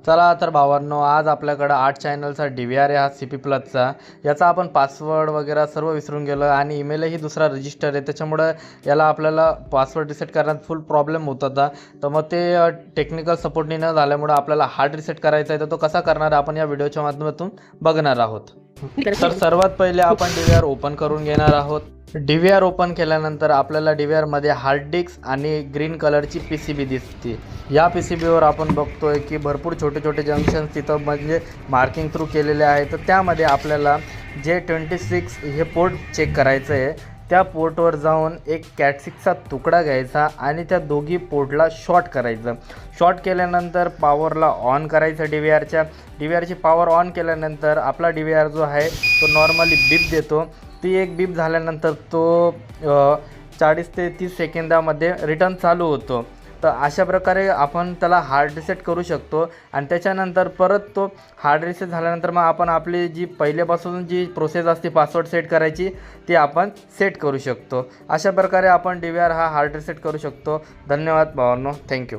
चला तर भावांनो, आज आपल्याकडं 8 चॅनलचा DVR आहे हा CP प्लसचा. याचा आपण पासवर्ड वगैरे सर्व विसरून गेलो आणि ईमेलही दुसरा रजिस्टर आहे, त्याच्यामुळं याला आपल्याला पासवर्ड रिसेट करण्यात फुल प्रॉब्लेम होत होता. तर मग ते टेक्निकल सपोर्टनी न झाल्यामुळं आपल्याला हार्ड रिसेट करायचा आहे. तर तो कसा करणार आपण या व्हिडिओच्या माध्यमातून बघणार आहोत. तर सर्वात पहिले आपण DVR ओपन करून घेणार आहोत. DVR ओपन केल्यानंतर आपल्याला DVR मध्ये हार्ड डिस्क आणि ग्रीन कलरची PCB दिसते. या PCBवर आपण बघतोय की भरपूर छोटे छोटे जंक्शन्स तिथं म्हणजे मार्किंग थ्रू केलेले आहे. तर त्यामध्ये आपल्याला J26 हे पोर्ट चेक करायचं आहे. त्या पोर्टवर जाऊन एक कॅट6चा तुकडा घ्यायचा आणि त्या दोघी पोर्टला शॉर्ट करायचं. शॉर्ट केल्यानंतर पॉवरला ऑन करायचं. DVRची पॉवर ऑन केल्यानंतर आपला DVR जो आहे तो नॉर्मली बीप देतो. ती एक बीप झाल्यानंतर तो 40 ते 30 सेकंदामध्ये रिटर्न चालू होतो. तर अशा प्रकारे आपण त्याला हार्ड रिसेट करू शकतो आणि त्याच्यानंतर परत तो हार्ड रिसेट झाल्यानंतर मग आपण आपली जी पहिल्यापासून जी प्रोसेस असते पासवर्ड सेट करायची ती आपण सेट करू शकतो. अशा प्रकारे आपण DVR हा हार्ड रिसेट करू शकतो. धन्यवाद भावांनो, थँक्यू.